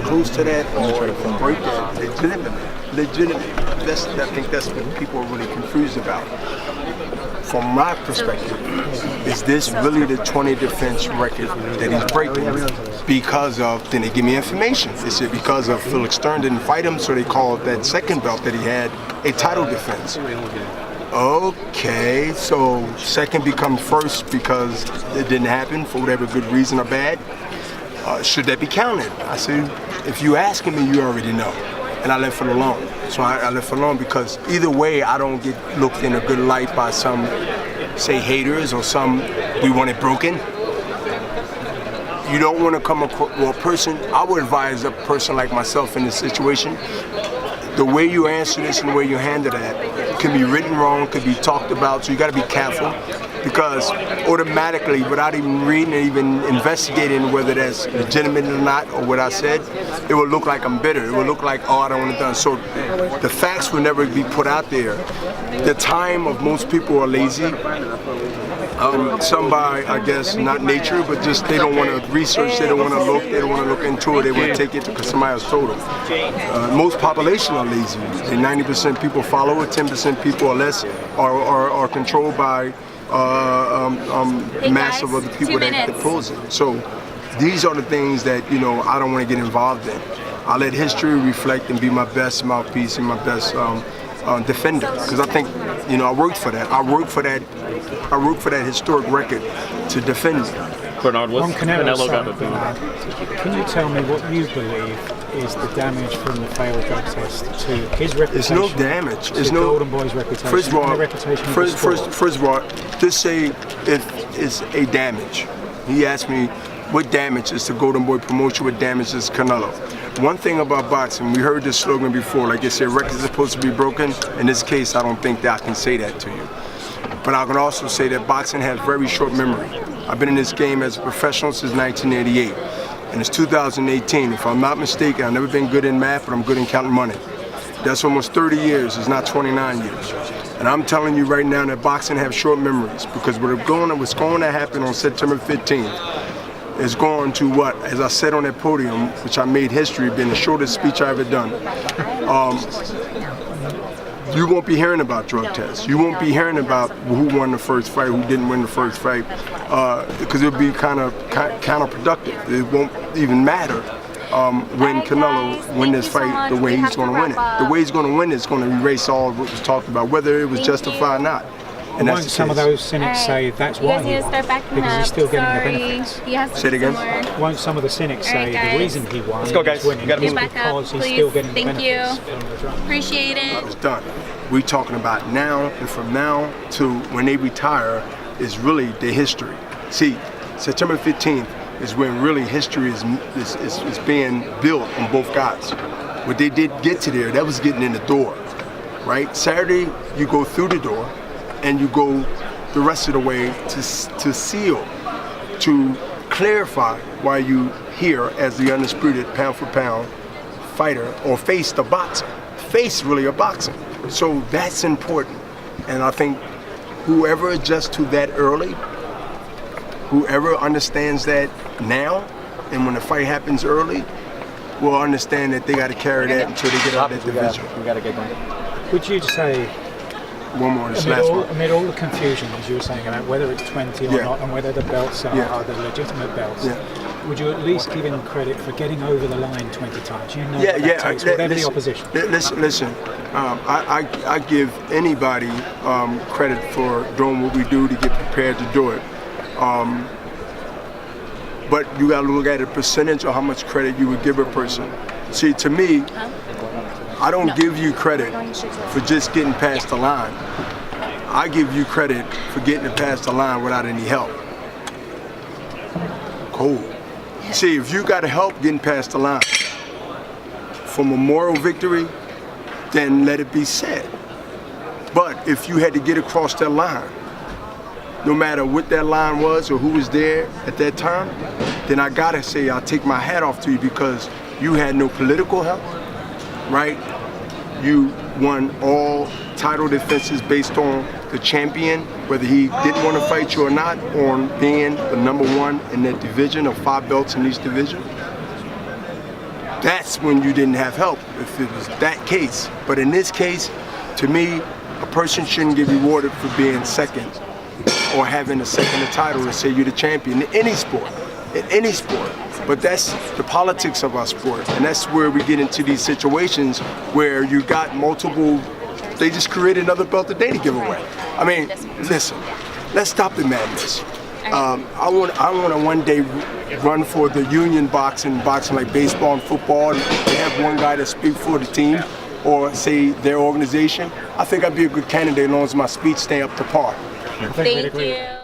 close to that or break that legitimately. I think that's what people are really confused about. From my perspective, is this really the 20 defense record that he's breaking? Because of, then they give me information. They said because of Felix Stern didn't fight him, so they called that second belt that he had a title defense. Okay, so second becomes first because it didn't happen for whatever good reason or bad. Should that be counted? I said, if you asking me, you already know. And I left it alone. So I left it alone because either way, I don't get looked in a good light by some, say, haters or some, we want it broken. You don't want to come across, well, a person, I would advise a person like myself in this situation, the way you answer this and the way you handle that can be written wrong, could be talked about, so you got to be careful. Because automatically, without even reading and even investigating whether that's legitimate or not, or what I said, it will look like I'm bitter. It will look like, oh, I don't want it done. So the facts will never be put out there. The time of most people are lazy. Some by, I guess, not nature, but just they don't want to research, they don't want to look, they don't want to look into it, they want to take it because somebody else told them. Most population are lazy. 90% people follow it, 10% people or less are controlled by massive of the people that oppose it. So these are the things that, you know, I don't want to get involved in. I let history reflect and be my best mouthpiece and my best defender, because I think, you know, I worked for that. I worked for that historic record to defend it. Bernard, what's Canelo got to do? Can you tell me what you believe is the damage from the failed drug test to his reputation? There's no damage. There's no Golden Boy's reputation. First of all, reputation first of all, just say it is a damage. He asked me what damage is the Golden Boy promotion, what damage is Canelo. One thing about boxing, we heard this slogan before, like I said, records are supposed to be broken. In this case, I don't think that I can say that to you. But I can also say that boxing has very short memory. I've been in this game as a professional since 1988, and it's 2018. If I'm not mistaken, I've never been good in math, but I'm good in counting money. That's almost 30 years, it's not 29 years. And I'm telling you right now that boxing has short memories, because what's going to happen on September 15th is going to what, as I said on that podium, which I made history, been the shortest speech I ever done. You won't be hearing about drug tests. You won't be hearing about who won the first fight, who didn't win the first fight, because it'll be kind of counterproductive. It won't even matter when Canelo win this fight the way he's going to win it. The way he's going to win it is going to erase all of what was talked about, whether it was justified or not. And won't some of those cynics say that's why he won, because he's still getting the benefits? Say it again? Won't some of the cynics say the reason he won, let's go, guys. winning, is because he's still getting the benefits? Thank you. Appreciate it. I was done. We're talking about now, and from now to when they retire is really the history. See, September 15th is when really history is being built on both guys. What they did get to there, that was getting in the door, right? Saturday, you go through the door, and you go the rest of the way to seal, to clarify why you here as the undisputed pound for pound fighter or face the boxer. Face really a boxer. So that's important. And I think whoever adjusts to that early, whoever understands that now, and when the fight happens early, will understand that they got to carry that until they get out of that division. We got to get going. Would you say, one more, this last one. Amid all the confusion, as you were saying, about whether it's 20 or not, and whether the belts are the legitimate belts, would you at least give him credit for getting over the line 20 times? You know what that takes, whatever the opposition. Listen, I give anybody credit for doing what we do to get prepared to do it. But you got to look at a percentage of how much credit you would give a person. See, to me, I don't give you credit for just getting past the line. I give you credit for getting past the line without any help. Cool. See, if you got help getting past the line from a moral victory, then let it be said. But if you had to get across that line, no matter what that line was or who was there at that time, then I gotta say I'll take my hat off to you, because you had no political help, right? You won all title defenses based on the champion, whether he didn't want to fight you or not, on being the #1 in that division of 5 belts in each division. that's when you didn't have help, if it was that case. But in this case, to me, a person shouldn't get rewarded for being second or having a second title to say you're the champion in any sport. In any sport. But that's the politics of our sport. And that's where we get into these situations where you got multiple, they just created another belt a day to give away. I mean, listen, let's stop the madness. I want to one day run for the union boxing like baseball and football. And they have one guy that speak for the team or say their organization. I think I'd be a good candidate as long as my speech stay up to par. Thank you.